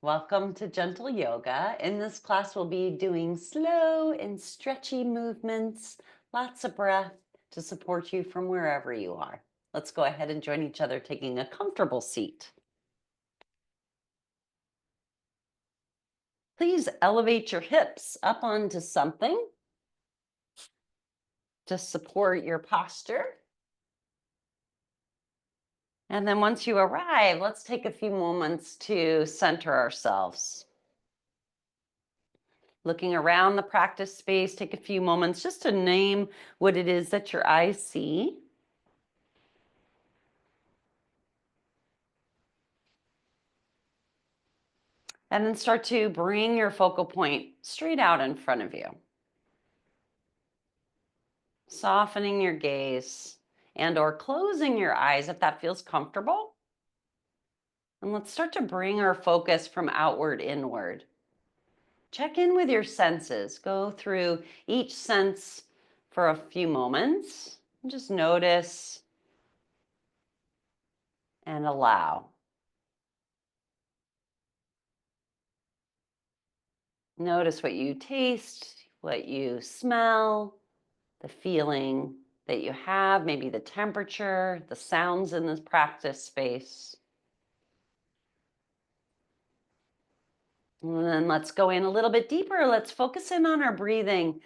Welcome to Gentle Yoga. In this class, we'll be doing slow and stretchy movements, lots of breath to support you from wherever you are. Let's go ahead and join each other taking a comfortable seat. Please elevate your hips up onto something to support your posture. And then once you arrive, let's take a few moments to center ourselves. Looking around the practice space, take a few moments just to name what it is that your eyes see. And then start to bring your focal point straight out in front of you. Softening your gaze and/or closing your eyes if that feels comfortable. And let's start to bring our focus from outward inward. Check in with your senses. Go through each sense for a few moments. And just notice and allow. Notice what you taste, what you smell, the feeling that you have, maybe the temperature, the sounds in this practice space. And then let's go in a little bit deeper. Let's focus in on our breathing.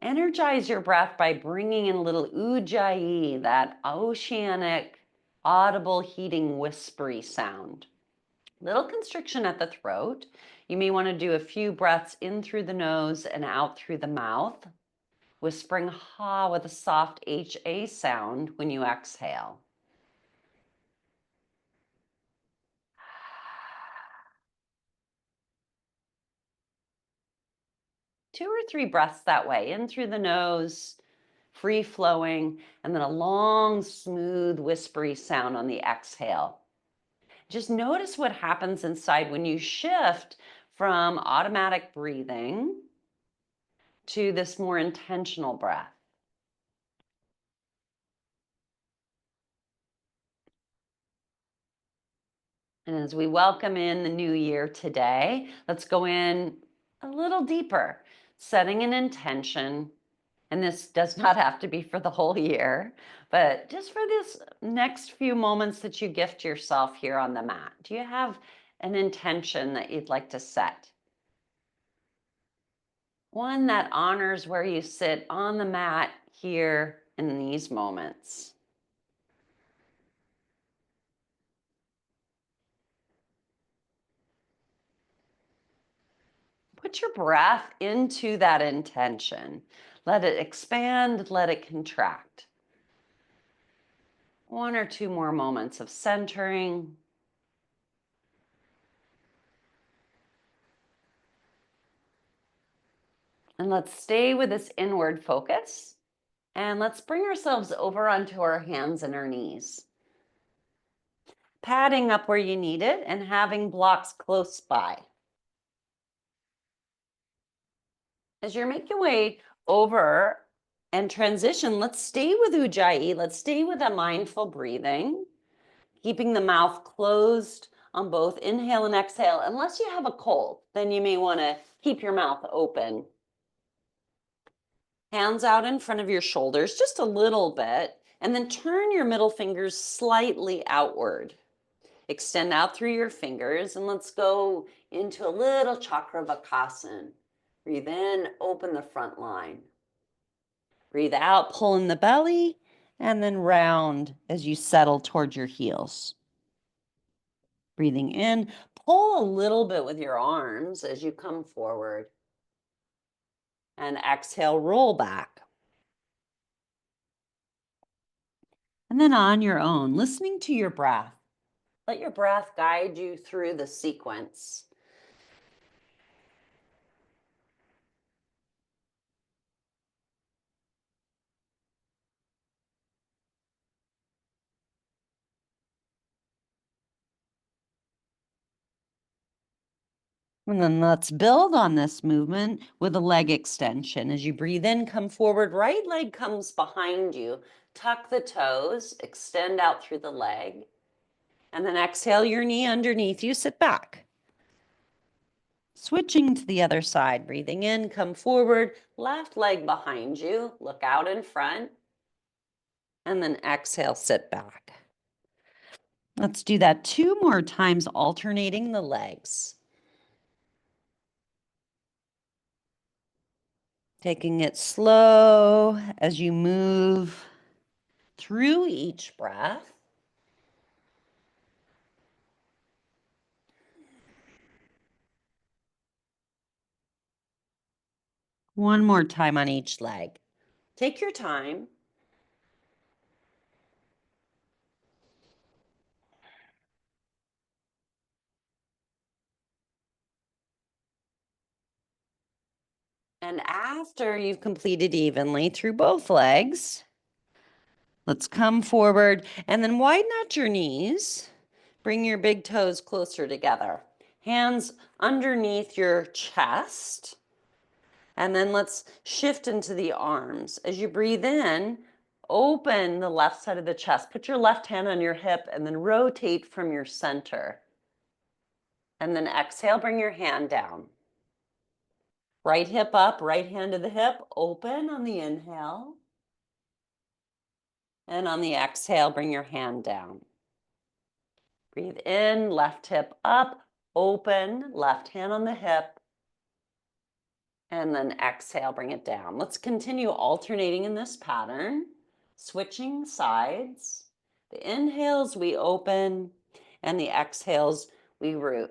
Energize your breath by bringing in a little ujjayi, that oceanic, audible, heating, whispery sound. Little constriction at the throat. You may want to do a few breaths in through the nose and out through the mouth. Whispering ha with a soft HA sound when you exhale. Two or three breaths that way, in through the nose, free flowing, and then a long, smooth, whispery sound on the exhale. Just notice what happens inside when you shift from automatic breathing to this more intentional breath. And as we welcome in the new year today, let's go in a little deeper, setting an intention. And this does not have to be for the whole year, but just for this next few moments that you gift yourself here on the mat. Do you have an intention that you'd like to set? One that honors where you sit on the mat here in these moments. Put your breath into that intention. Let it expand, let it contract. One or two more moments of centering. And let's stay with this inward focus. And let's bring ourselves over onto our hands and our knees. Padding up where you need it and having blocks close by. As you're making your way over and transition, let's stay with ujjayi. Let's stay with a mindful breathing, keeping the mouth closed on both inhale and exhale. Unless you have a cold, then you may want to keep your mouth open. Hands out in front of your shoulders, just a little bit, and then turn your middle fingers slightly outward. Extend out through your fingers, and let's go into a little Chakra Meditation. Breathe in, open the front line. Breathe out, pull in the belly, and then round as you settle towards your heels. Breathing in, pull a little bit with your arms as you come forward. And exhale, roll back. And then on your own, listening to your breath. Let your breath guide you through the sequence. And then let's build on this movement with a leg extension. As you breathe in, come forward, right leg comes behind you. Tuck the toes, extend out through the leg. And then exhale your knee underneath you, sit back. Switching to the other side, breathing in, come forward, left leg behind you, look out in front, and then exhale, sit back. Let's do that 2 more times, alternating the legs. Taking it slow as you move through each breath. One more time on each leg. Take your time. And after you've completed evenly through both legs, let's come forward and then widen out your knees. Bring your big toes closer together. Hands underneath your chest. And then let's shift into the arms. As you breathe in, open the left side of the chest. Put your left hand on your hip and then rotate from your center. And then exhale, bring your hand down. Right hip up, right hand to the hip, open on the inhale. And on the exhale, bring your hand down. Breathe in, left hip up, open, left hand on the hip. And then exhale, bring it down. Let's continue alternating in this pattern, switching sides. The inhales, we open, and the exhales, we root.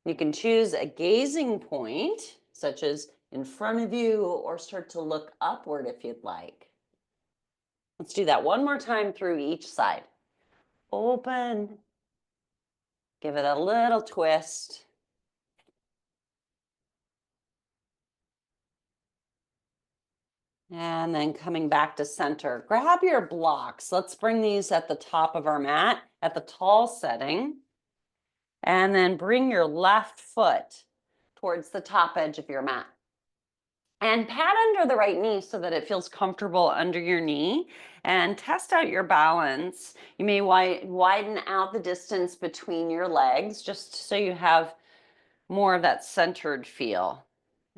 You can choose a gazing point, such as in front of you, or start to look upward if you'd like. Let's do that one more time through each side. Open, give it a little twist. And then coming back to center. Grab your blocks. Let's bring these at the top of our mat at the tall setting. And then bring your left foot towards the top edge of your mat. And pat under the right knee so that it feels comfortable under your knee. And test out your balance. You may widen out the distance between your legs just so you have more of that centered feel.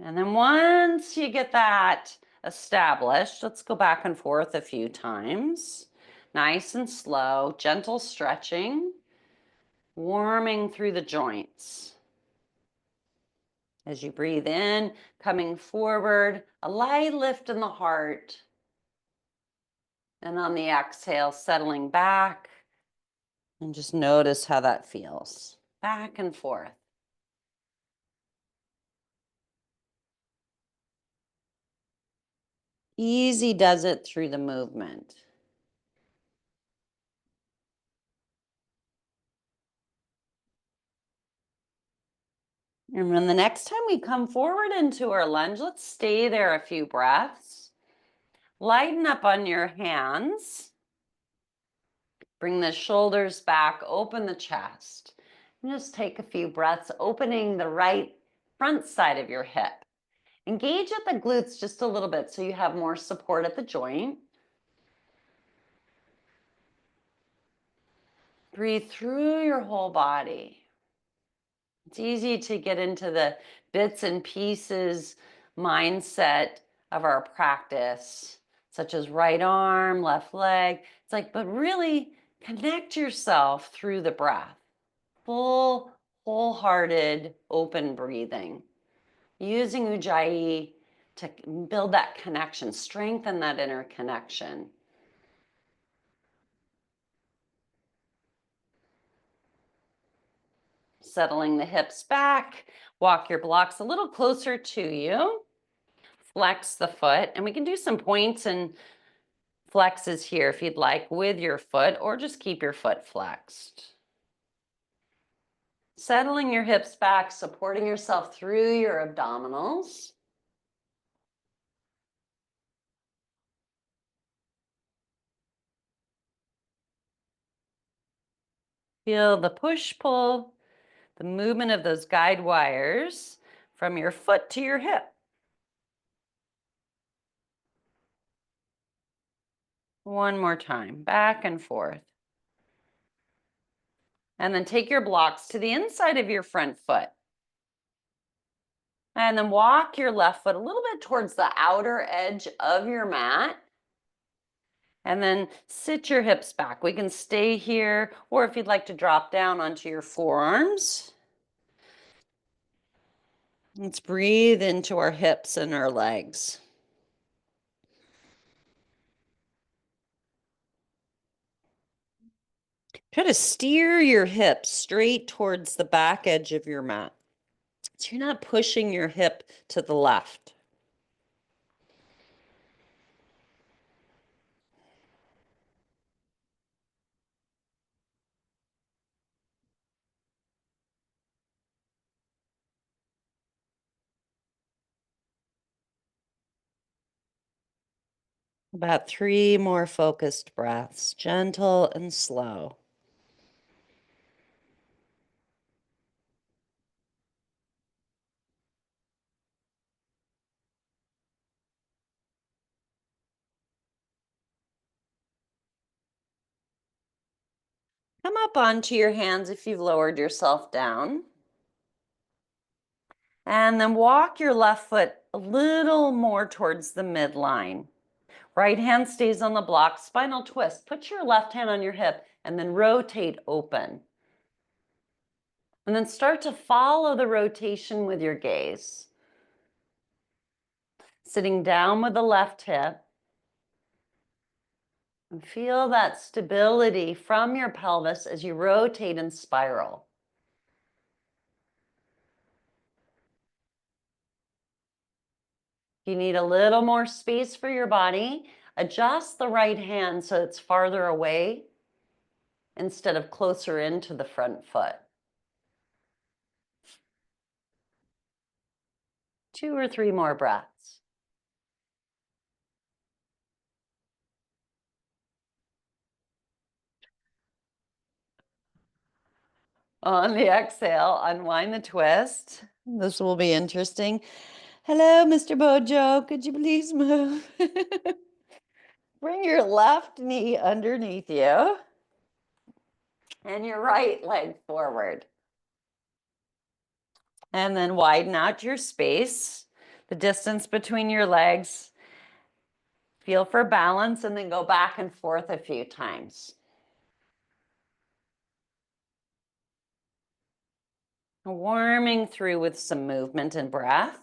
And then once you get that established, let's go back and forth a few times. Nice and slow, gentle stretching, warming through the joints. As you breathe in, coming forward, a light lift in the heart. And on the exhale, settling back. And just notice how that feels. Back and forth. Easy does it through the movement. And then the next time we come forward into our lunge, let's stay there a few breaths. Lighten up on your hands. Bring the shoulders back, open the chest. And just take a few breaths, opening the right front side of your hip. Engage at the glutes just a little bit so you have more support at the joint. Breathe through your whole body. It's easy to get into the bits and pieces mindset of our practice, such as right arm, left leg. It's like, but really connect yourself through the breath. Full, wholehearted, open breathing. Using Ujjayi to build that connection, strengthen that inner connection. Settling the hips back, walk your blocks a little closer to you. Flex the foot, and we can do some points and flexes here if you'd like with your foot, or just keep your foot flexed. Settling your hips back, supporting yourself through your abdominals. Feel the push-pull, the movement of those guide wires from your foot to your hip. One more time, back and forth. And then take your blocks to the inside of your front foot. And then walk your left foot a little bit towards the outer edge of your mat. And then sit your hips back. We can stay here, or if you'd like to drop down onto your forearms. Let's breathe into our hips and our legs. Try to steer your hips straight towards the back edge of your mat. So you're not pushing your hip to the left. About 3 more focused breaths, gentle and slow. Come up onto your hands if you've lowered yourself down. And then walk your left foot a little more towards the midline. Right hand stays on the block, spinal twist. Put your left hand on your hip and then rotate open. And then start to follow the rotation with your gaze. Sitting down with the left hip. And feel that stability from your pelvis as you rotate and spiral. If you need a little more space for your body, adjust the right hand so it's farther away instead of closer into the front foot. 2 or 3 more breaths. On the exhale, unwind the twist. This will be interesting. Hello, Mr. Bojo. Could you please move? Bring your left knee underneath you and your right leg forward. And then widen out your space, the distance between your legs. Feel for balance and then go back and forth a few times. Warming through with some movement and breath.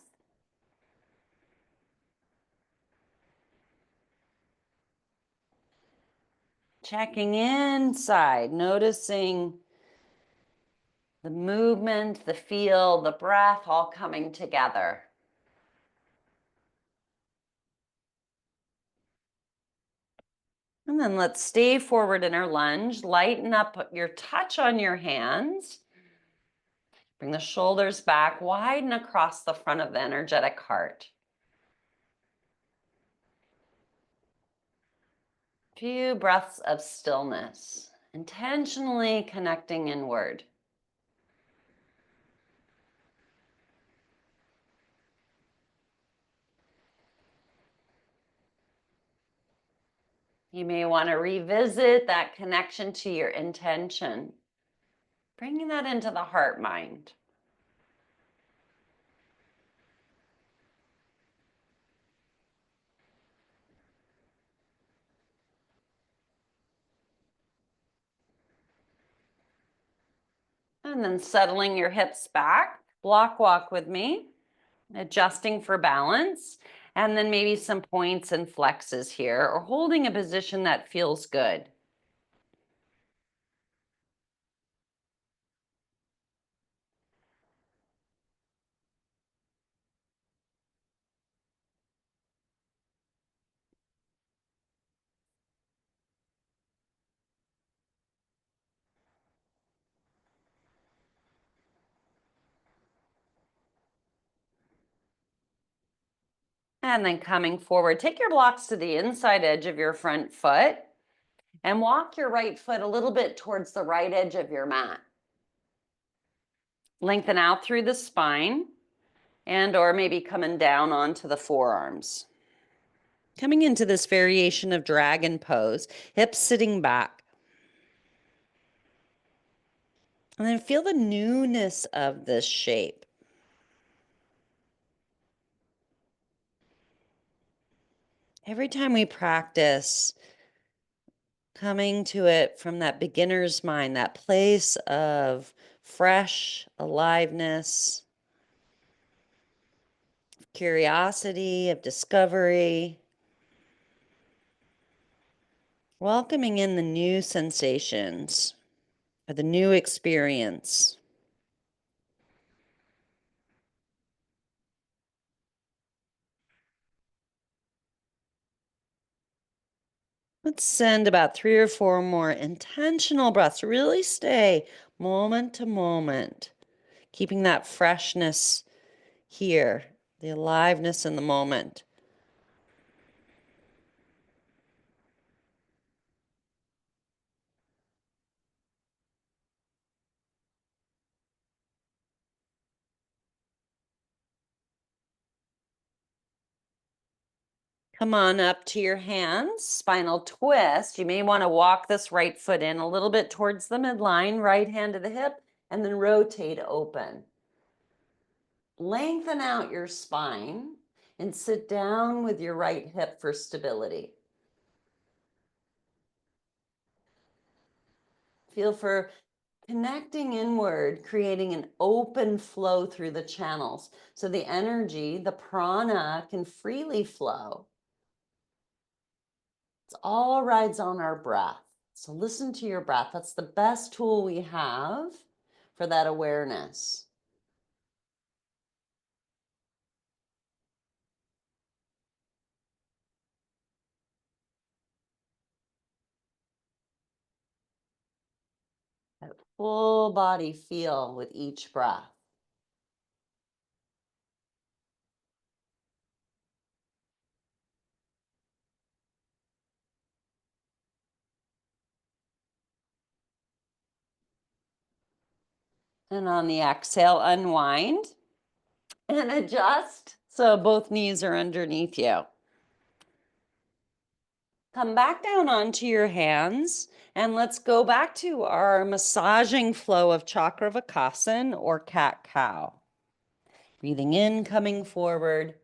Checking inside, noticing the movement, the feel, the breath all coming together. And then let's stay forward in our lunge. Lighten up your touch on your hands. Bring the shoulders back, widen across the front of the energetic heart. Few breaths of stillness, intentionally connecting inward. You may want to revisit that connection to your intention, bringing that into the heart mind. And then settling your hips back, block walk with me, adjusting for balance, and then maybe some points and flexes here, or holding a position that feels good. And then coming forward, take your blocks to the inside edge of your front foot and walk your right foot a little bit towards the right edge of your mat. Lengthen out through the spine and or maybe coming down onto the forearms. Coming into this variation of dragon pose, hips sitting back. And then feel the newness of this shape. Every time we practice, coming to it from that beginner's mind, that place of fresh aliveness, curiosity, of discovery, welcoming in the new sensations or the new experience. Let's send about 3 or 4 more intentional breaths. Really stay moment to moment, keeping that freshness here, the aliveness in the moment. Come on up to your hands, spinal twist. You may want to walk this right foot in a little bit towards the midline, right hand to the hip, and then rotate open. Lengthen out your spine and sit down with your right hip for stability. Feel for connecting inward, creating an open flow through the channels so the energy, the prana, can freely flow. It all rides on our breath. So listen to your breath. That's the best tool we have for that awareness. That full body feel with each breath. And on the exhale, unwind and adjust so both knees are underneath you. Come back down onto your hands and let's go back to our massaging flow of Chakra Vakasana or cat cow. Breathing in, coming forward,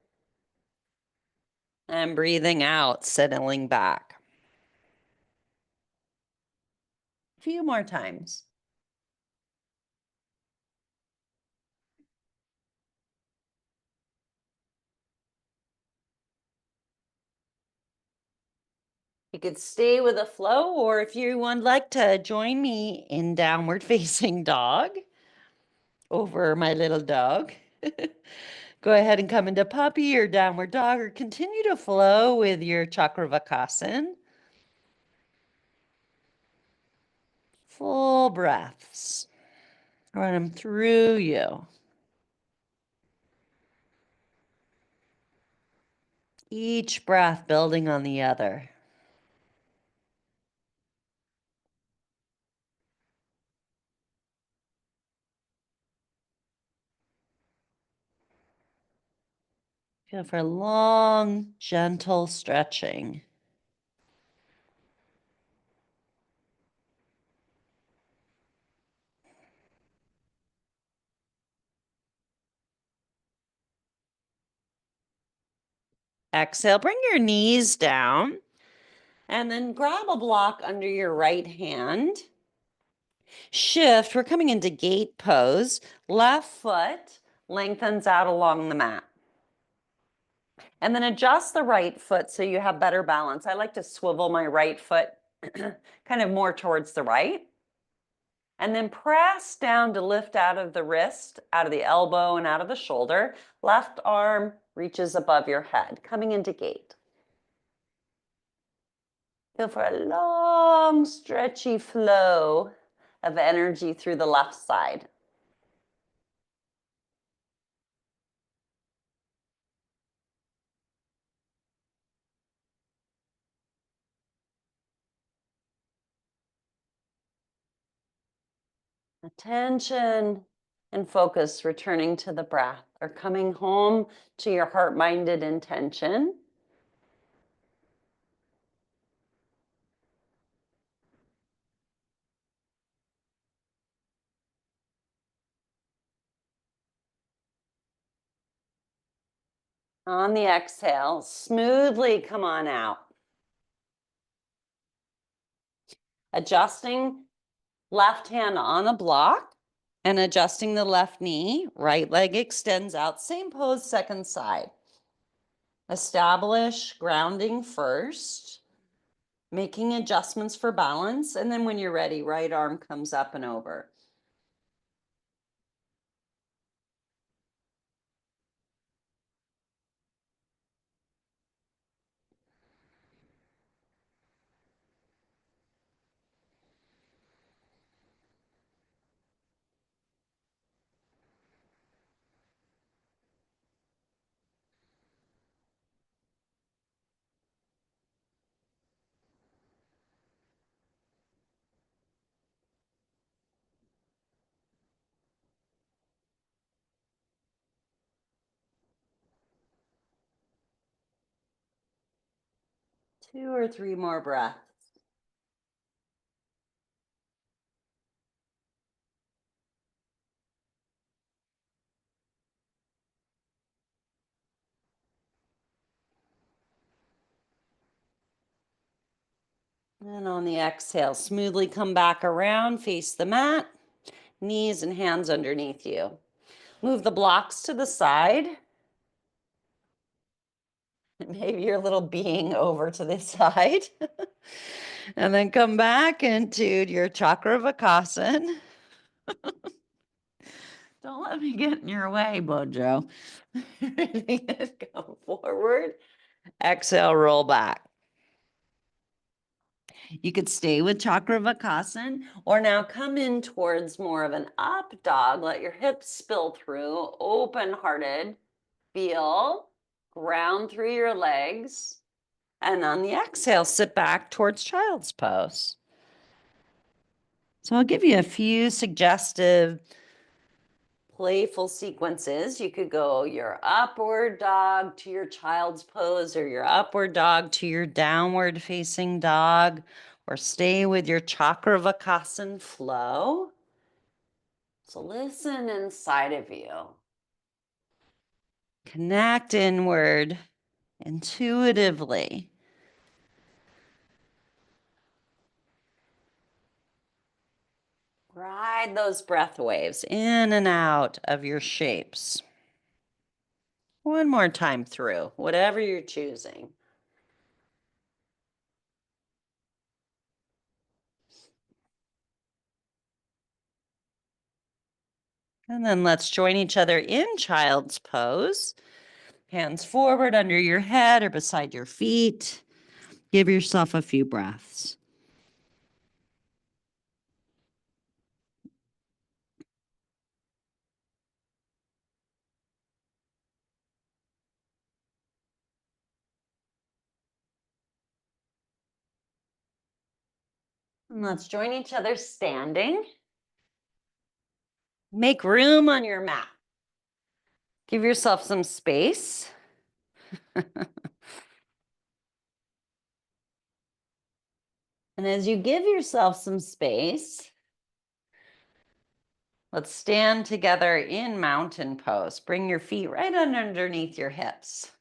and breathing out, settling back. A few more times. You could stay with the flow, or if you would like to join me in downward facing dog over my little dog, go ahead and come into puppy or downward dog, or continue to flow with your Chakra Vakasana. Full breaths. Run them through you. Each breath building on the other. Feel for long, gentle stretching. Exhale, bring your knees down and then grab a block under your right hand. Shift, we're coming into gate pose. Left foot lengthens out along the mat. And then adjust the right foot so you have better balance. I like to swivel my right foot kind of more towards the right. And then press down to lift out of the wrist, out of the elbow, and out of the shoulder. Left arm reaches above your head, coming into gate. Feel for a long, stretchy flow of energy through the left side. Attention and focus returning to the breath or coming home to your heart-minded intention. On the exhale, smoothly come on out. Adjusting left hand on the block and adjusting the left knee. Right leg extends out. Same pose, second side. Establish grounding first, making adjustments for balance. And then when you're ready, right arm comes up and over. Two or three more breaths. And on the exhale, smoothly come back around, face the mat, knees and hands underneath you. Move the blocks to the side. Maybe your little being over to this side. And then come back into your Chakra Vakasana. Don't let me get in your way, Bojo. Come forward. Exhale, roll back. You could stay with Chakra Vakasana or now come in towards more of an up dog. Let your hips spill through, open hearted. Feel, ground through your legs. And on the exhale, sit back towards child's pose. So I'll give you a few suggestive playful sequences. You could go your upward dog to your child's pose, or your upward dog to your downward facing dog, or stay with your Chakra Vakasana flow. So listen inside of you. Connect inward intuitively. Ride those breath waves in and out of your shapes. One more time through, whatever you're choosing. And then let's join each other in child's pose. Hands forward under your head or beside your feet. Give yourself a few breaths. And let's join each other standing. Make room on your mat. Give yourself some space. And as you give yourself some space, let's stand together in mountain pose. Bring your feet right underneath your hips.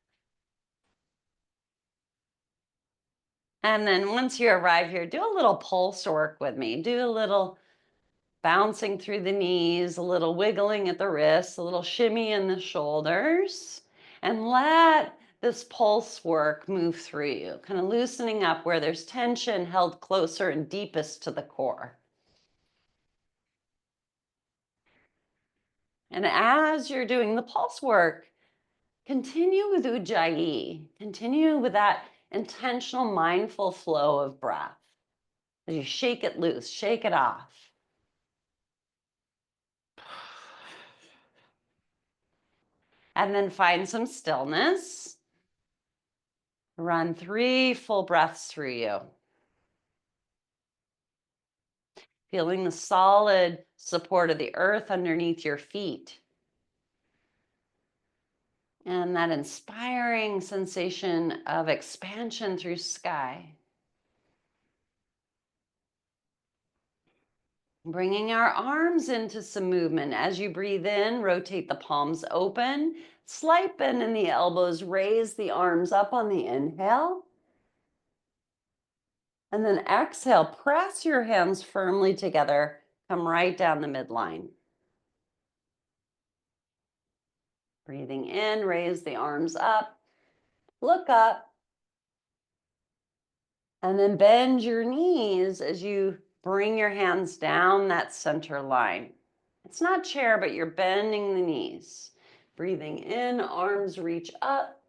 And then once you arrive here, do a little pulse work with me. Do a little bouncing through the knees, a little wiggling at the wrists, a little shimmy in the shoulders, and let this pulse work move through you, kind of loosening up where there's tension held closer and deepest to the core. And as you're doing the pulse work, continue with Ujjayi. Continue with that intentional, mindful flow of breath. As you shake it loose, shake it off. And then find some stillness. Run 3 full breaths through you. Feeling the solid support of the earth underneath your feet. And that inspiring sensation of expansion through sky. Bringing our arms into some movement. As you breathe in, rotate the palms open. Slight bend in the elbows, raise the arms up on the inhale. And then exhale, press your hands firmly together, come right down the midline. Breathing in, raise the arms up, look up, and then bend your knees as you bring your hands down that center line. It's not chair, but you're bending the knees. Breathing in, arms reach up.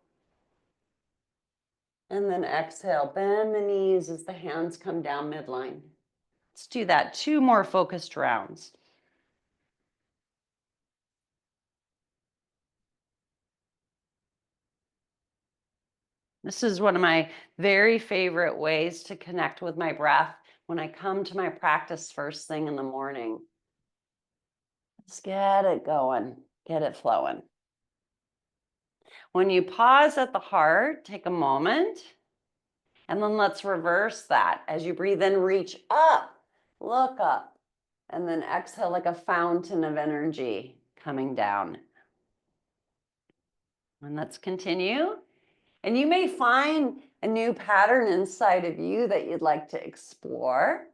And then exhale, bend the knees as the hands come down midline. Let's do that 2 more focused rounds. This is one of my very favorite ways to connect with my breath when I come to my practice first thing in the morning. Let's get it going, get it flowing. When you pause at the heart, take a moment, and then let's reverse that. As you breathe in, reach up, look up, and then exhale like a fountain of energy coming down. And let's continue. And you may find a new pattern inside of you that you'd like to explore.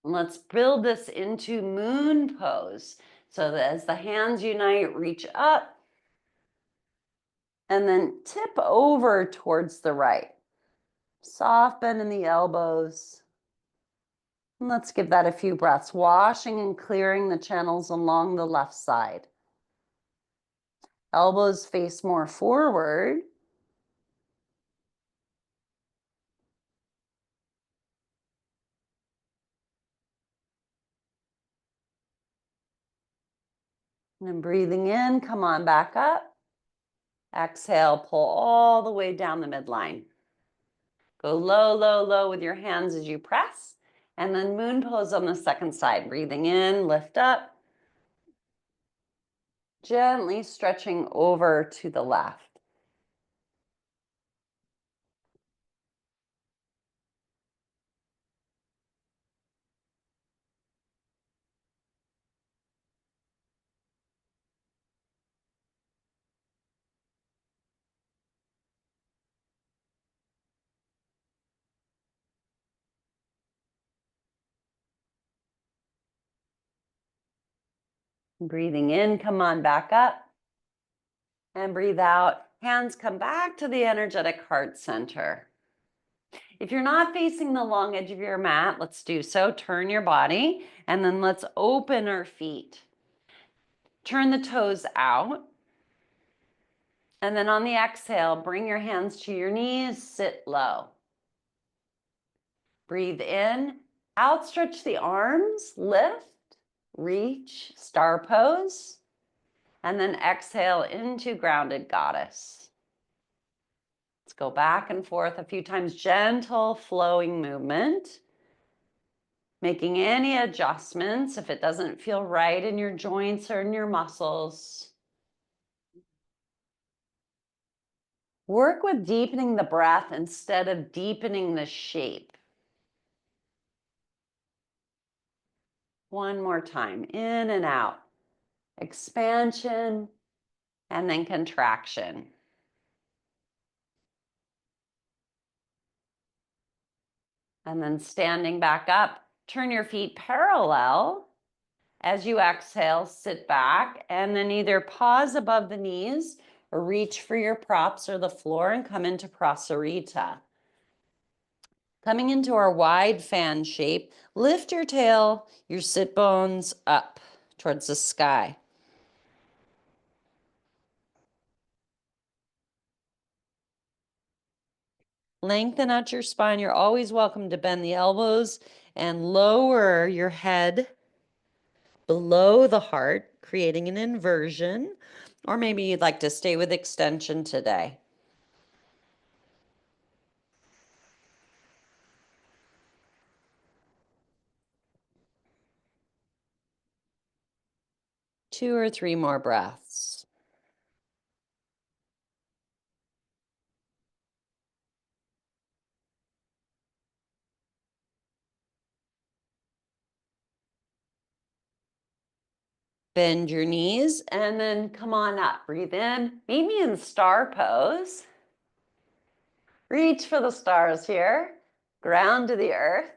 Let's build this into moon pose. So that as the hands unite, reach up and then tip over towards the right. Soft bend in the elbows. And let's give that a few breaths, washing and clearing the channels along the left side. Elbows face more forward. And then breathing in, come on back up. Exhale, pull all the way down the midline. Go low, low, low with your hands as you press. And then moon pose on the second side. Breathing in, lift up. Gently stretching over to the left. Breathing in, come on back up. And breathe out. Hands come back to the energetic heart center. If you're not facing the long edge of your mat, let's do so. Turn your body and then let's open our feet. Turn the toes out. And then on the exhale, bring your hands to your knees, sit low. Breathe in, outstretch the arms, lift, reach, star pose. And then exhale into grounded goddess. Let's go back and forth a few times, gentle flowing movement. Making any adjustments if it doesn't feel right in your joints or in your muscles. Work with deepening the breath instead of deepening the shape. One more time, in and out. Expansion and then contraction. And then standing back up, turn your feet parallel. As you exhale, sit back and then either pause above the knees or reach for your props or the floor and come into Prasarita. Coming into our wide fan shape, lift your tail, your sit bones up towards the sky. Lengthen out your spine. You're always welcome to bend the elbows and lower your head below the heart, creating an inversion. Or maybe you'd like to stay with extension today. Two or three more breaths. Bend your knees and then come on up. Breathe in. Meet me in star pose. Reach for the stars here. Ground to the earth.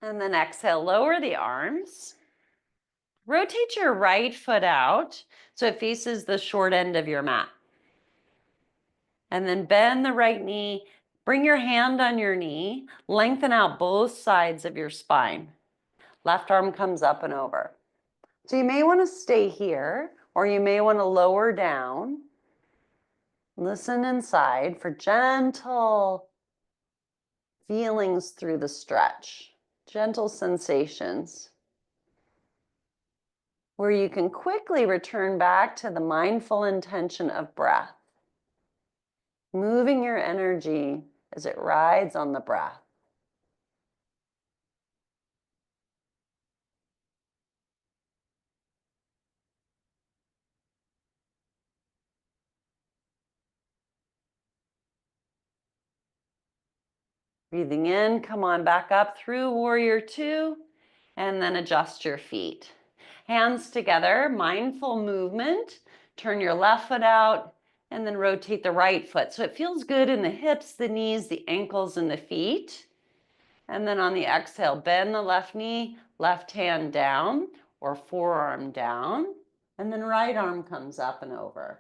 And then exhale, lower the arms. Rotate your right foot out so it faces the short end of your mat. And then bend the right knee. Bring your hand on your knee. Lengthen out both sides of your spine. Left arm comes up and over. So you may want to stay here, or you may want to lower down. Listen inside for gentle feelings through the stretch, gentle sensations, where you can quickly return back to the mindful intention of breath, moving your energy as it rides on the breath. Breathing in, come on back up through warrior two, and then adjust your feet. Hands together, mindful movement. Turn your left foot out and then rotate the right foot. So it feels good in the hips, the knees, the ankles, and the feet. And then on the exhale, bend the left knee, left hand down or forearm down, and then right arm comes up and over.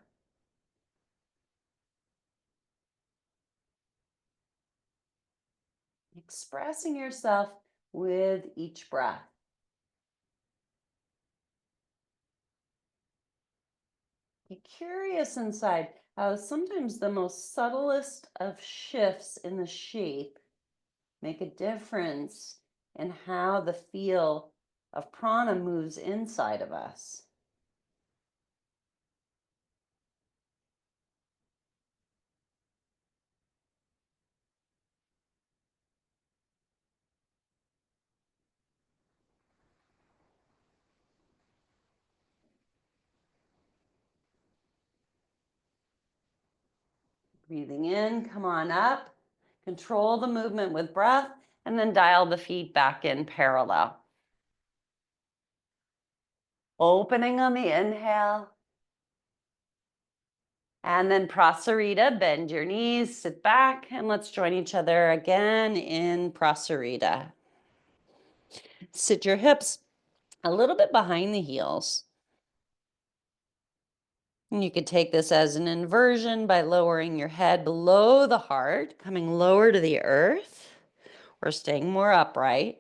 Expressing yourself with each breath. Be curious inside how sometimes the most subtlest of shifts in the shape make a difference in how the feel of prana moves inside of us. Breathing in, come on up. Control the movement with breath, and then dial the feet back in parallel. Opening on the inhale. And then Prasarita, bend your knees, sit back, and let's join each other again in Prasarita. Sit your hips a little bit behind the heels. And you could take this as an inversion by lowering your head below the heart, coming lower to the earth, or staying more upright.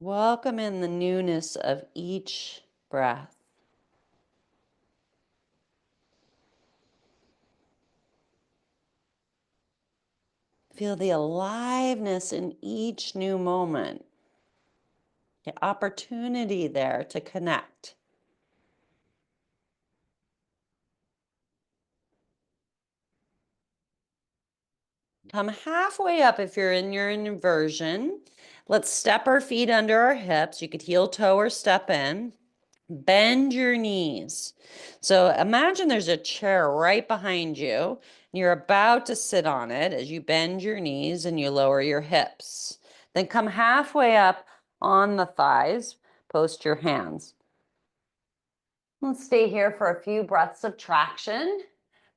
Welcome in the newness of each breath. Feel the aliveness in each new moment, the opportunity there to connect. Come halfway up if you're in your inversion. Let's step our feet under our hips. You could heel toe or step in. Bend your knees. So imagine there's a chair right behind you, and you're about to sit on it as you bend your knees and you lower your hips. Then come halfway up on the thighs, post your hands. Let's stay here for a few breaths of traction.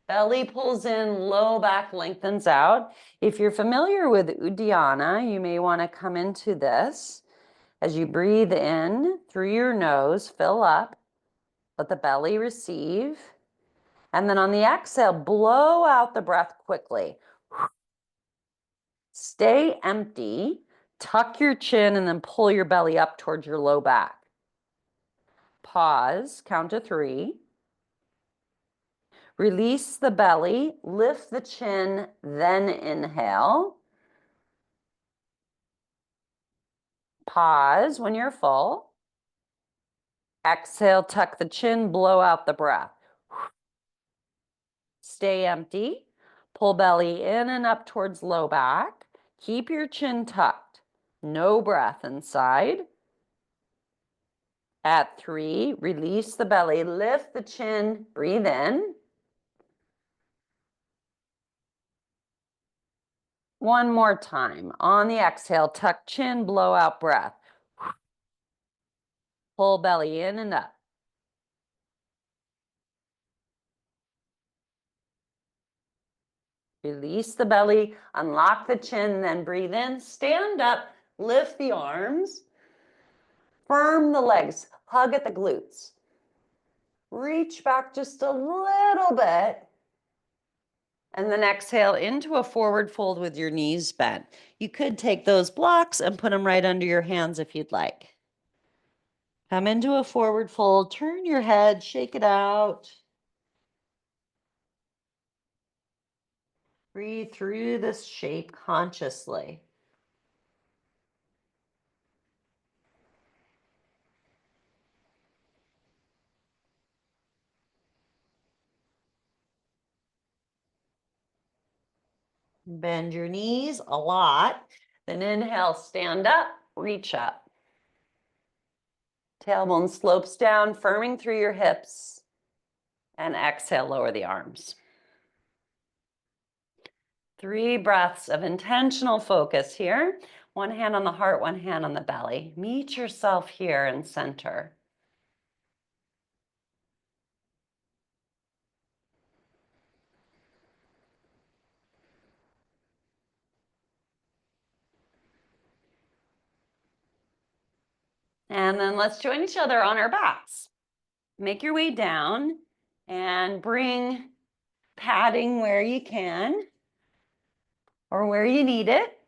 Belly pulls in, low back lengthens out. If you're familiar with Uddiyana, you may want to come into this. As you breathe in through your nose, fill up, let the belly receive. And then on the exhale, blow out the breath quickly. Stay empty, tuck your chin, and then pull your belly up towards your low back. Pause, count to 3. Release the belly, lift the chin, then inhale. Pause when you're full. Exhale, tuck the chin, blow out the breath. Stay empty. Pull belly in and up towards low back. Keep your chin tucked. No breath inside. At 3, release the belly, lift the chin, breathe in. One more time. On the exhale, tuck chin, blow out breath. Pull belly in and up. Release the belly, unlock the chin, then breathe in. Stand up, lift the arms, firm the legs, hug at the glutes. Reach back just a little bit. And then exhale into a forward fold with your knees bent. You could take those blocks and put them right under your hands if you'd like. Come into a forward fold, turn your head, shake it out. Breathe through this shape consciously. Bend your knees a lot. Then inhale, stand up, reach up. Tailbone slopes down, firming through your hips. And exhale, lower the arms. 3 breaths of intentional focus here. One hand on the heart, one hand on the belly. Meet yourself here in center. And then let's join each other on our backs. Make your way down and bring padding where you can or where you need it.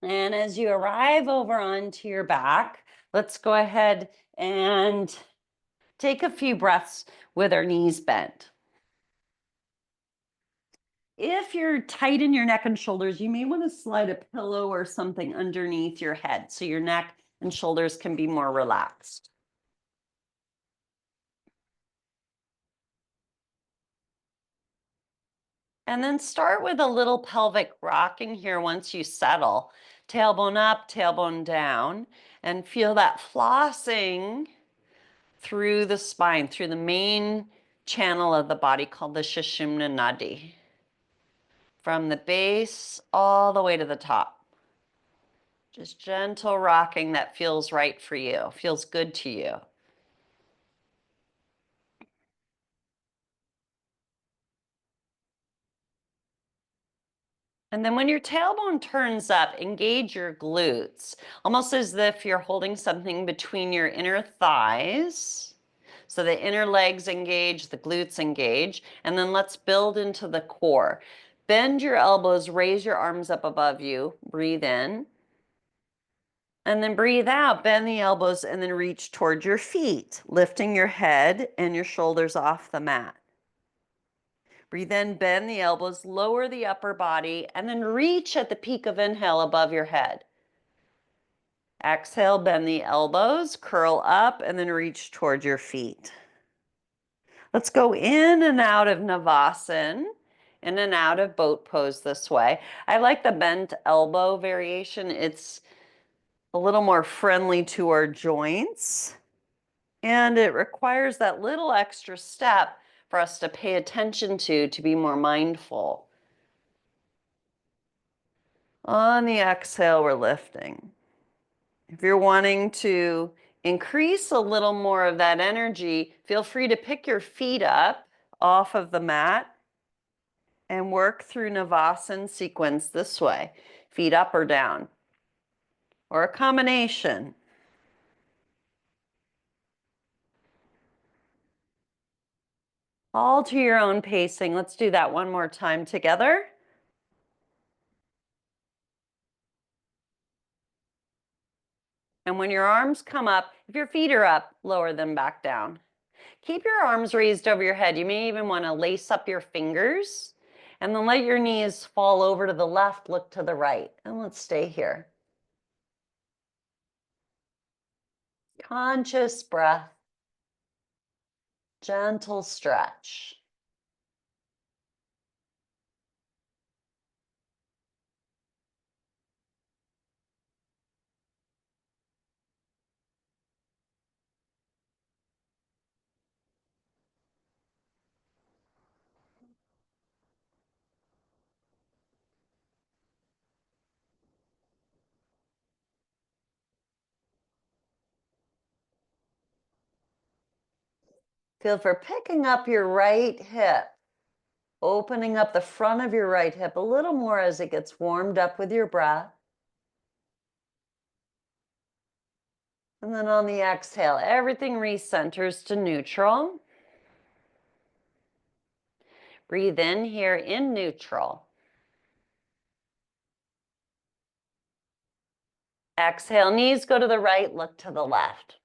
And as you arrive over onto your back, let's go ahead and take a few breaths with our knees bent. If you're tight in your neck and shoulders, you may want to slide a pillow or something underneath your head so your neck and shoulders can be more relaxed. And then start with a little pelvic rocking here once you settle. Tailbone up, tailbone down, and feel that flossing through the spine, through the main channel of the body called the Sushumna Nadi. From the base all the way to the top. Just gentle rocking that feels right for you, feels good to you. And then when your tailbone turns up, engage your glutes, almost as if you're holding something between your inner thighs. So the inner legs engage, the glutes engage, and then let's build into the core. Bend your elbows, raise your arms up above you, breathe in. And then breathe out, bend the elbows, and then reach towards your feet, lifting your head and your shoulders off the mat. Breathe in, bend the elbows, lower the upper body, and then reach at the peak of inhale above your head. Exhale, bend the elbows, curl up, and then reach towards your feet. Let's go in and out of Navasana, in and out of boat pose this way. I like the bent elbow variation. It's a little more friendly to our joints, and it requires that little extra step for us to pay attention to be more mindful. On the exhale, we're lifting. If you're wanting to increase a little more of that energy, feel free to pick your feet up off of the mat and work through Navasana sequence this way. Feet up or down, or a combination. All to your own pacing. Let's do that one more time together. And when your arms come up, if your feet are up, lower them back down. Keep your arms raised over your head. You may even want to lace up your fingers and then let your knees fall over to the left, look to the right. And let's stay here. Conscious breath, gentle stretch. Feel for picking up your right hip, opening up the front of your right hip a little more as it gets warmed up with your breath. And then on the exhale, everything recenters to neutral. Breathe in here in neutral. Exhale, knees go to the right, look to the left.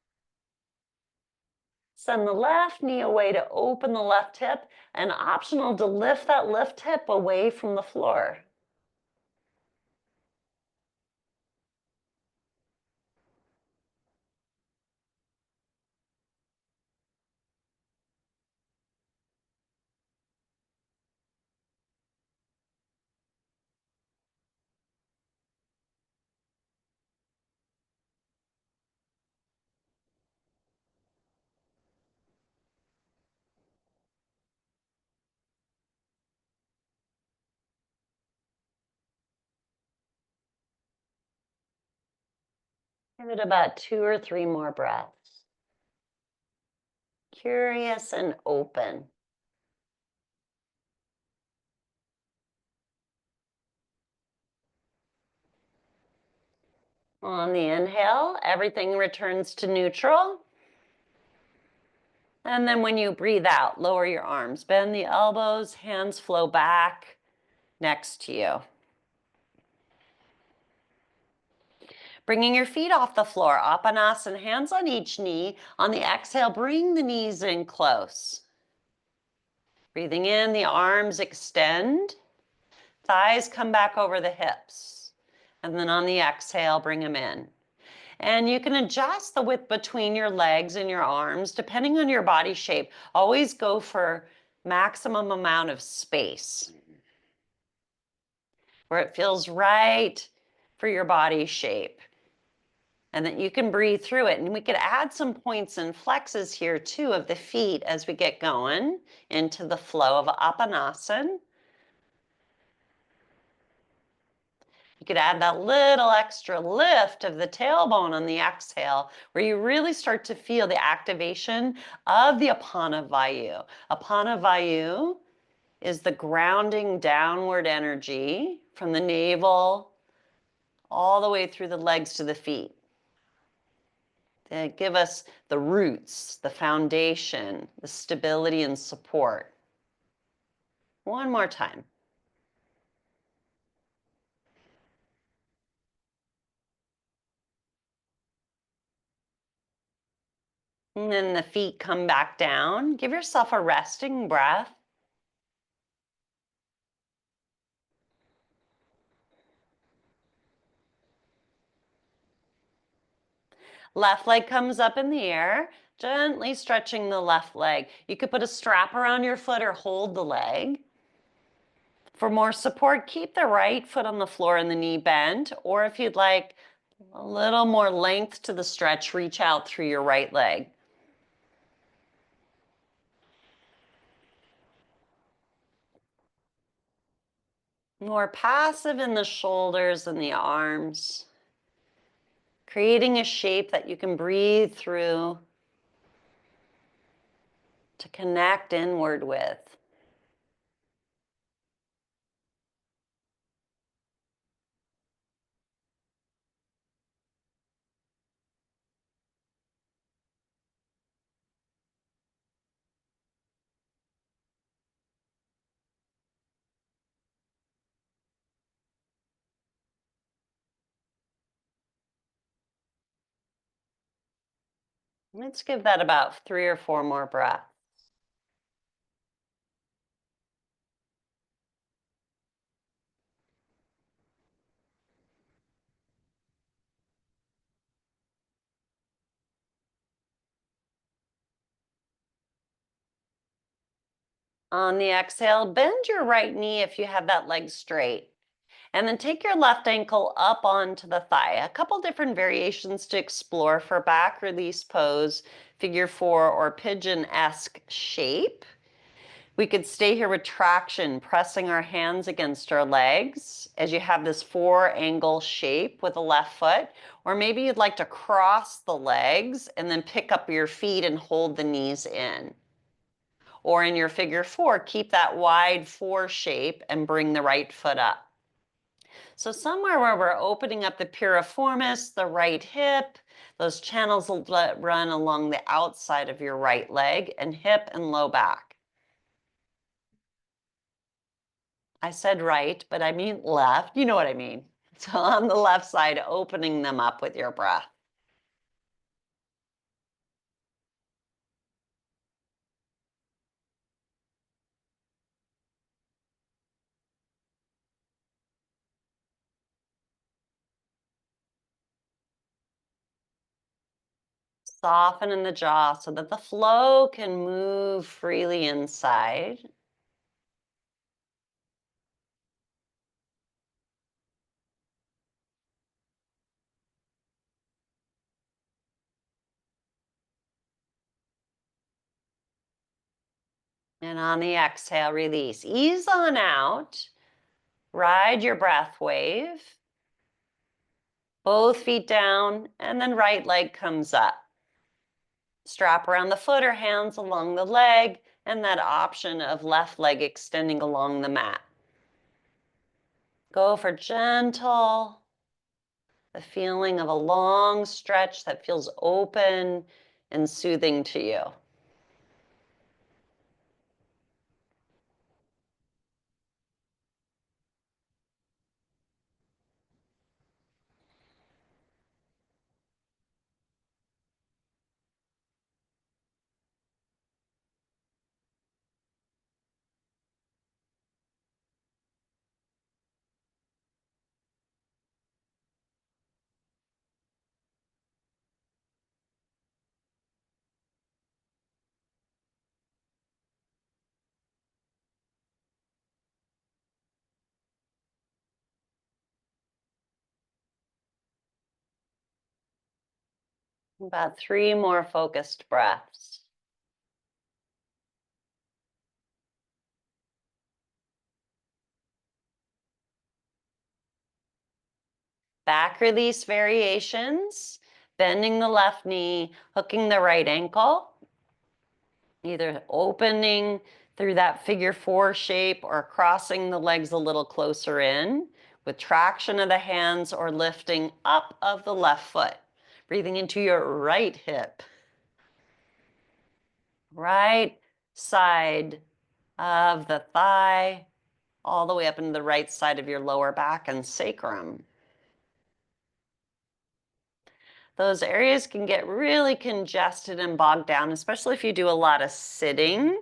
Send the left knee away to open the left hip, and optional to lift that left hip away from the floor. Give it about 2 or 3 more breaths. Curious and open. On the inhale, everything returns to neutral. And then when you breathe out, lower your arms, bend the elbows, hands flow back next to you. Bringing your feet off the floor, Apanasana, hands on each knee. On the exhale, bring the knees in close. Breathing in, the arms extend. Thighs come back over the hips. And then on the exhale, bring them in. And you can adjust the width between your legs and your arms depending on your body shape. Always go for maximum amount of space where it feels right for your body shape. And that you can breathe through it. And we could add some points and flexes here too of the feet as we get going into the flow of Apanasana. You could add that little extra lift of the tailbone on the exhale, where you really start to feel the activation of the Apana Vayu. Apana Vayu is the grounding downward energy from the navel all the way through the legs to the feet. They give us the roots, the foundation, the stability and support. One more time. And then the feet come back down. Give yourself a resting breath. Left leg comes up in the air, gently stretching the left leg. You could put a strap around your foot or hold the leg. For more support, keep the right foot on the floor and the knee bent, or if you'd like a little more length to the stretch, reach out through your right leg. More passive in the shoulders and the arms, creating a shape that you can breathe through to connect inward with. Let's give that about 3 or 4 more breaths. On the exhale, bend your right knee if you have that leg straight. And then take your left ankle up onto the thigh. A couple different variations to explore for back release pose, figure 4 or pigeon-esque shape. We could stay here with traction, pressing our hands against our legs as you have this 4-angle shape with the left foot. Or maybe you'd like to cross the legs and then pick up your feet and hold the knees in. Or in your figure four, keep that wide four shape and bring the right foot up. So somewhere where we're opening up the piriformis, the right hip, those channels will run along the outside of your right leg and hip and low back. I said right, but I mean left. You know what I mean. So on the left side, opening them up with your breath. Soften in the jaw so that the flow can move freely inside. And on the exhale, release. Ease on out. Ride your breath wave. Both feet down, and then right leg comes up. Strap around the foot or hands along the leg, and that option of left leg extending along the mat. Go for gentle, the feeling of a long stretch that feels open and soothing to you. About 3 more focused breaths. Back release variations, bending the left knee, hooking the right ankle, either opening through that figure four shape or crossing the legs a little closer in with traction of the hands or lifting up of the left foot. Breathing into your right hip. Right side of the thigh, all the way up into the right side of your lower back and sacrum. Those areas can get really congested and bogged down, especially if you do a lot of sitting.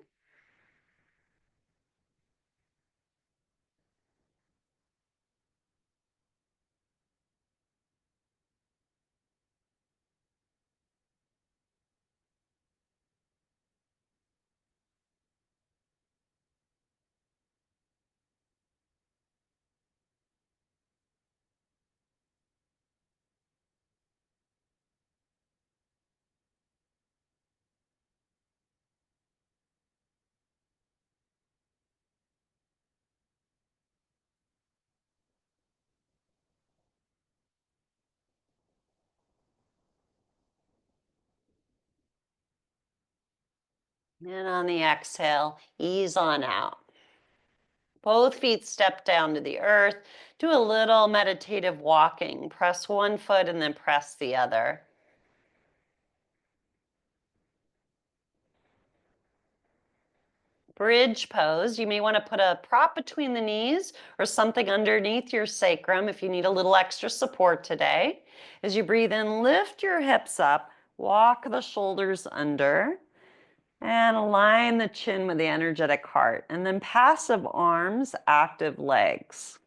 And on the exhale, ease on out. Both feet step down to the earth. Do a little meditative walking. Press one foot and then press the other. Bridge pose. You may want to put a prop between the knees or something underneath your sacrum if you need a little extra support today. As you breathe in, lift your hips up, walk the shoulders under, and align the chin with the energetic heart. And then passive arms, active legs.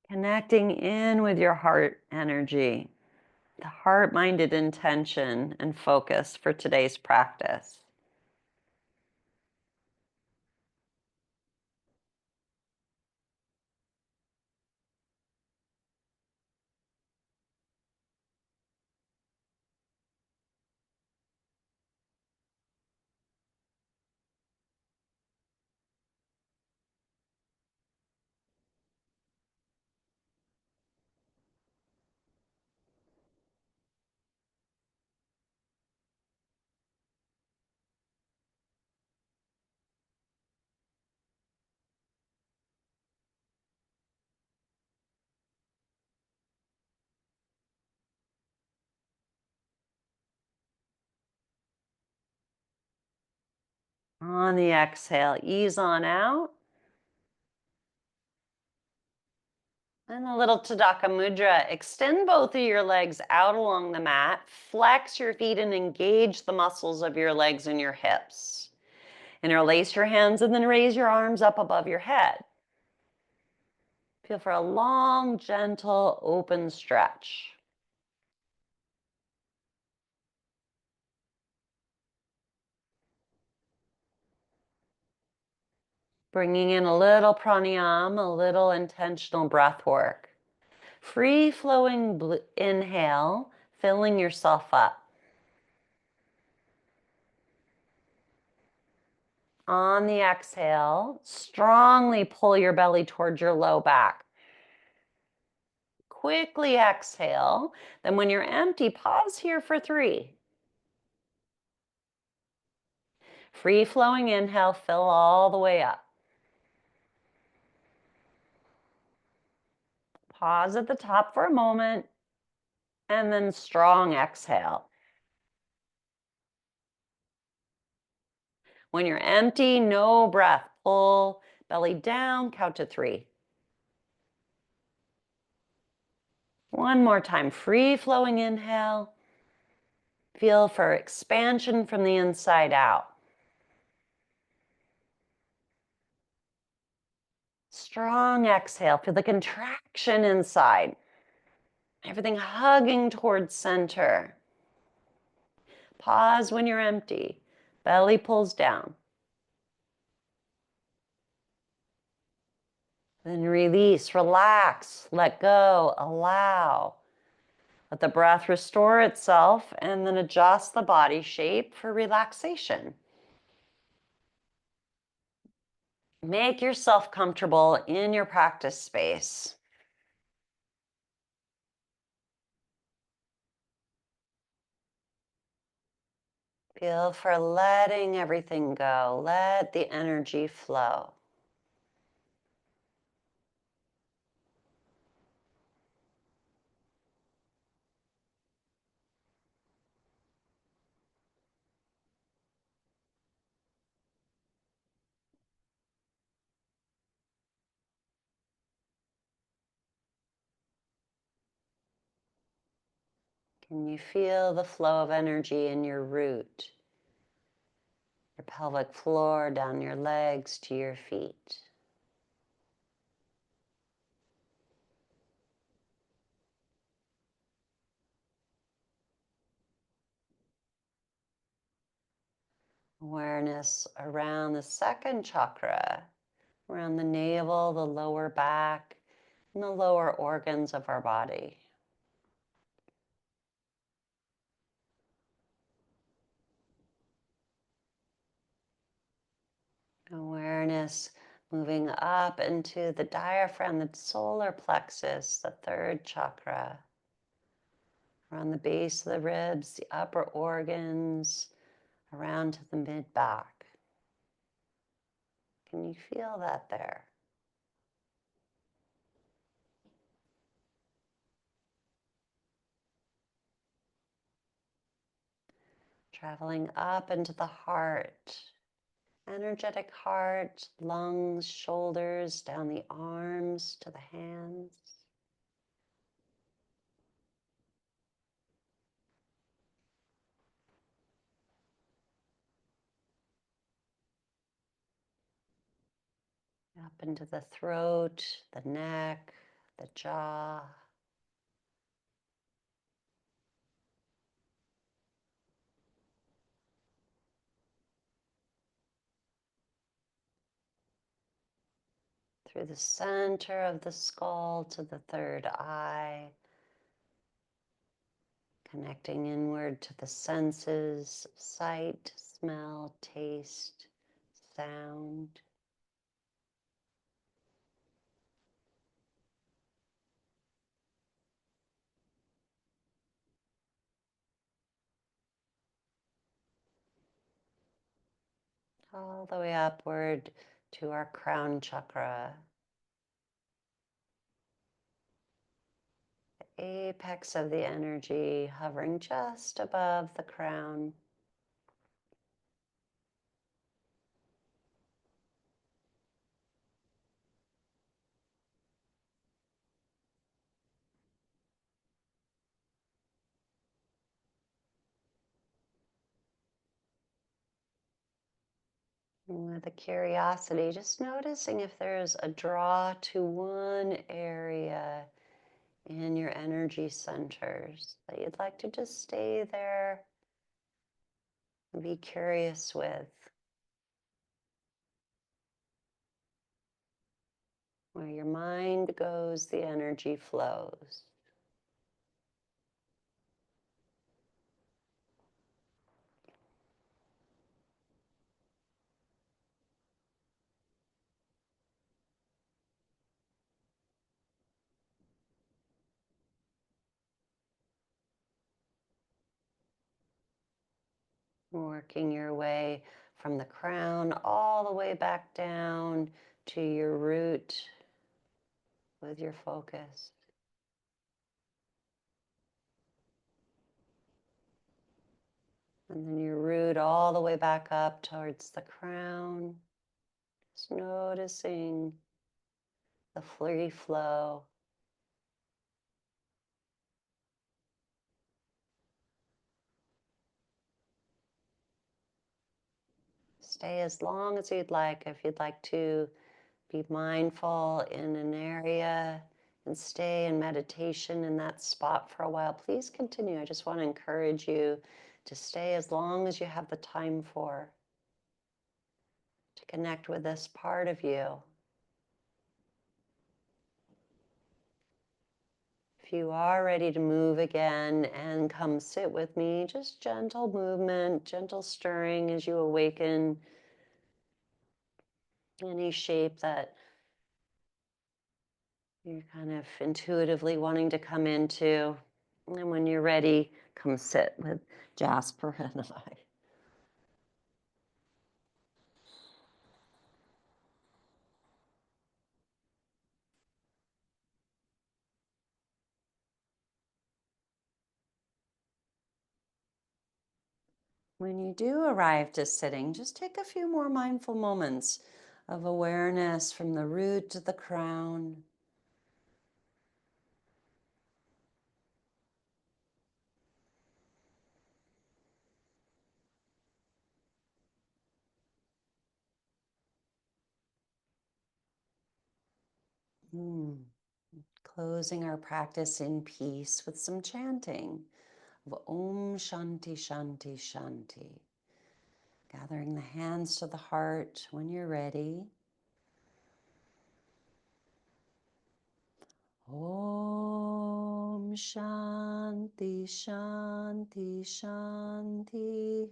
Connecting in with your heart energy, the heart-minded intention and focus for today's practice. On the exhale, ease on out. And a little Tadaka Mudra. Extend both of your legs out along the mat. Flex your feet and engage the muscles of your legs and your hips. Interlace your hands and then raise your arms up above your head. Feel for a long, gentle, open stretch. Bringing in a little pranayama, a little intentional breath work. Free flowing inhale, filling yourself up. On the exhale, strongly pull your belly towards your low back. Quickly exhale. Then when you're empty, pause here for 3. Free flowing inhale, fill all the way up. Pause at the top for a moment, and then strong exhale. When you're empty, no breath. Pull belly down, count to 3. One more time, free flowing inhale. Feel for expansion from the inside out. Strong exhale, feel the contraction inside. Everything hugging towards center. Pause when you're empty. Belly pulls down. Then release, relax, let go, allow. Let the breath restore itself and then adjust the body shape for relaxation. Make yourself comfortable in your practice space. Feel for letting everything go. Let the energy flow. Can you feel the flow of energy in your root, your pelvic floor, down your legs to your feet? Awareness around the second chakra, around the navel, the lower back, and the lower organs of our body. Awareness moving up into the diaphragm, the solar plexus, the third chakra, around the base of the ribs, the upper organs, around to the mid-back. Can you feel that there? Traveling up into the heart, energetic heart, lungs, shoulders, down the arms to the hands. Up into the throat, the neck, the jaw. Through the center of the skull to the third eye. Connecting inward to the senses, sight, smell, taste, sound. All the way upward to our crown chakra. The apex of the energy hovering just above the crown. And with a curiosity, just noticing if there's a draw to one area in your energy centers that you'd like to just stay there and be curious with. Where your mind goes, the energy flows. Working your way from the crown all the way back down to your root with your focus. And then your root all the way back up towards the crown. Just noticing the free flow. Stay as long as you'd like. If you'd like to be mindful in an area and stay in meditation in that spot for a while, please continue. I just want to encourage you to stay as long as you have the time for, to connect with this part of you. If you are ready to move again and come sit with me, just gentle movement, gentle stirring as you awaken any shape that you're kind of intuitively wanting to come into. And when you're ready, come sit with Jasper and I. When you do arrive to sitting, just take a few more mindful moments of awareness from the root to the crown. Mm. Closing our practice in peace with some chanting of Om Shanti Shanti Shanti. Gathering the hands to the heart when you're ready. Om Shanti Shanti Shanti.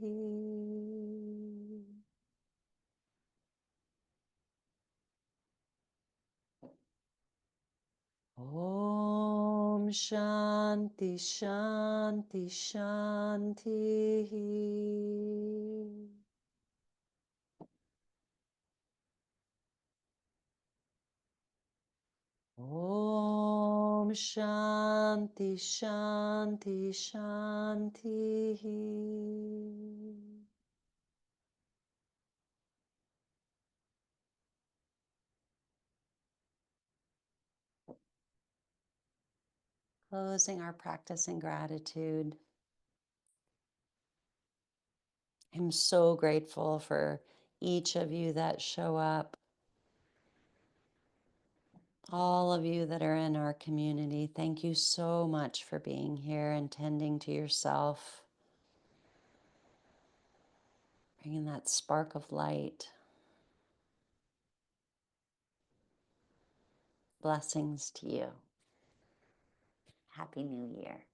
Om Shanti Shanti Shanti. Om Shanti Shanti Shanti. Closing our practice in gratitude. I'm so grateful for each of you that show up, all of you that are in our community. Thank you so much for being here and tending to yourself, bringing that spark of light. Blessings to you. Happy New Year.